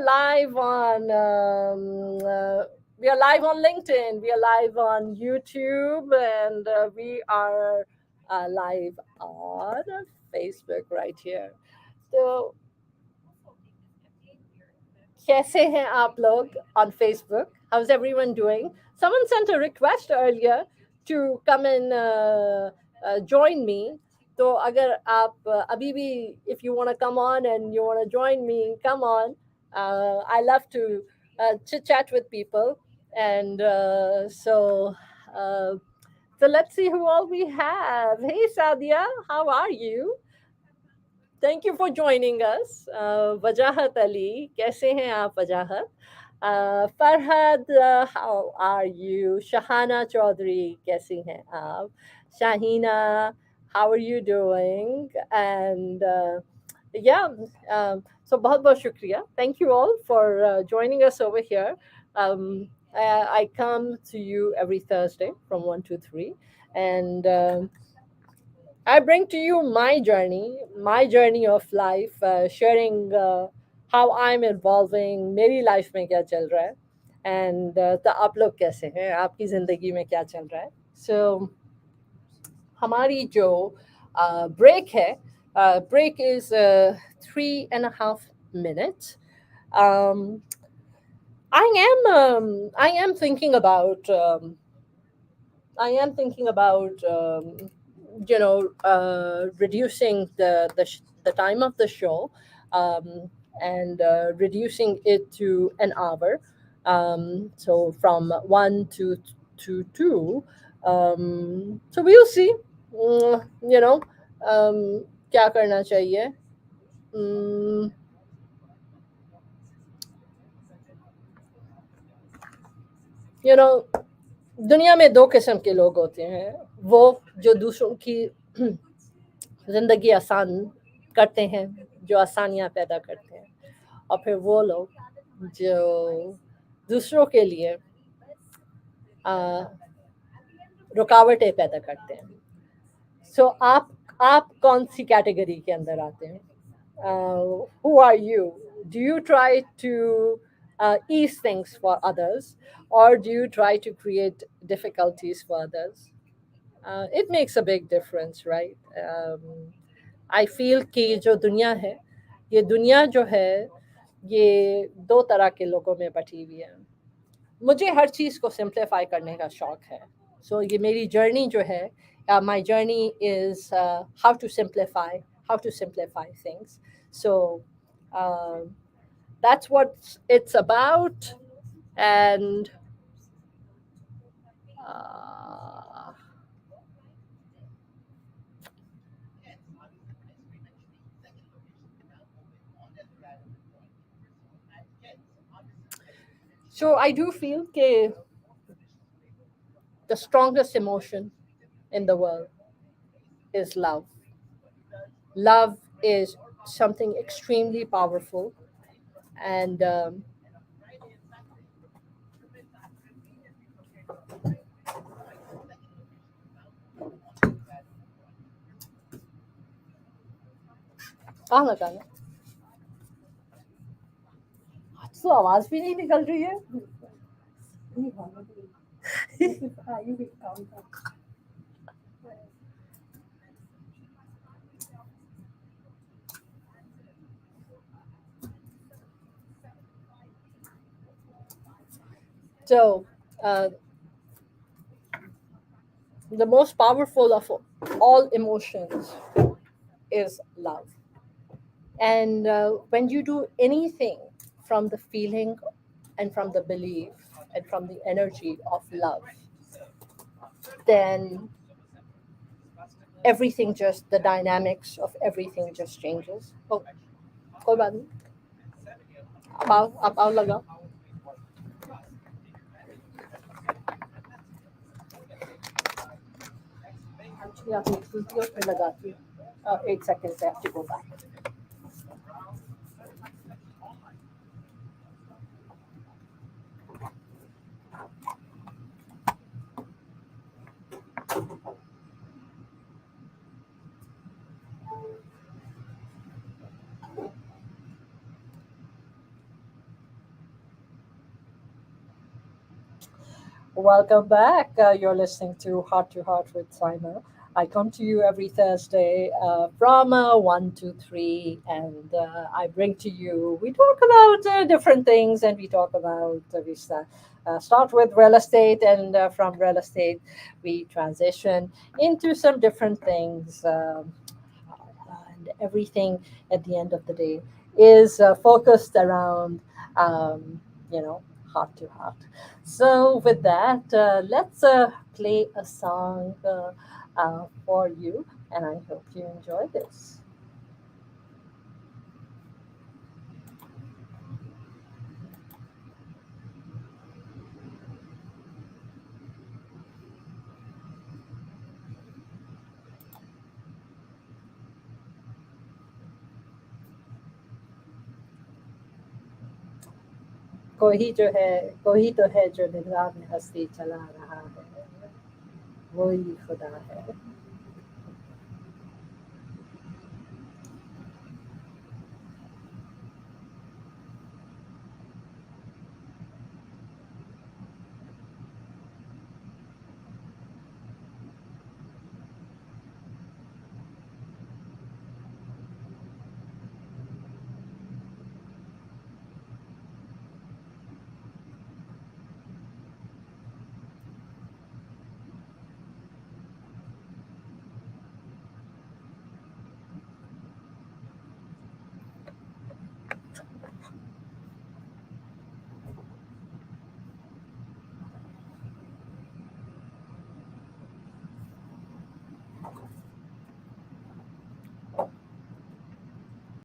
live on we are live on LinkedIn. We are live on YouTube, and we are live on Facebook right here. So कैसे हैं आप लोग on Facebook? How's everyone doing? Someone sent a request earlier to come and join me. तो अगर आप अभी भी, if you want to come on and you want to join me, come on. I love to chit chat with people, and uh, so let's see who all we have. Hey Sadia, how are you? Thank you for joining us. Wajahat Ali, कैसे हैं आप वजाहत? Farhad, how are you? Shahana Chaudhary, कैसी हैं आप? Shahina, how are you doing? And yeah, so बहुत बहुत शुक्रिया. Thank you all for joining us over here. I come to you every Thursday from 1 to 3, and I bring to you my journey of life, sharing how I'm evolving, मेरी life में क्या चल रहा है, and तो आप लोग कैसे हैं, आपकी ज़िंदगी में क्या चल रहा है. So हमारी जो break है, break is 3.5 minutes. Um, I am thinking about reducing the time of the show, and reducing it to an hour. So from 1 to 2. So we'll see. You know, क्या करना चाहिए. Mm, you know, दुनिया में दो किस्म के लोग होते हैं. वो जो दूसरों की ज़िंदगी आसान करते हैं, जो आसानियाँ पैदा करते हैं, और फिर वो लोग जो दूसरों के लिए रुकावटें पैदा करते हैं. सो आप कौन सी कैटेगरी के अंदर आते हैं? Who are you? Do you try to ease things for others, or do you try to create difficulties for others? It makes a big difference, right? I feel कि जो दुनिया है, ये दुनिया जो है, ये दो तरह के लोगों में बटी हुई है. मुझे हर चीज़ को सिंप्लीफाई करने का शौक है. सो ये मेरी जर्नी जो है, my journey is how to simplify things. So that's what it's about. And uh, so I do feel that the strongest emotion in the world is love. Love is something extremely powerful, and कहाँ लगाना, तो आवाज भी नहीं निकल रही है. So, the most powerful of all emotions is love. And when you do anything from the feeling and from the belief and from the energy of love, then everything just, the dynamics of everything just changes. Oh, कोई बात नहीं, आप आओ लगा. Actually, आप mix कीजिए और फिर लगाती हूँ. 8 seconds I have to go back. Welcome back. You're listening to Heart with Saima. I come to you every Thursday from 1 to 3, and I bring to you, we talk about different things, and we talk about, start with real estate, and from real estate, we transition into some different things. And everything at the end of the day is focused around, you know, heart to heart. So, with that, let's play a song for you, and I hope you enjoy this. कोई तो है जो निगाह में हंसी चला रहा है, वही खुदा है.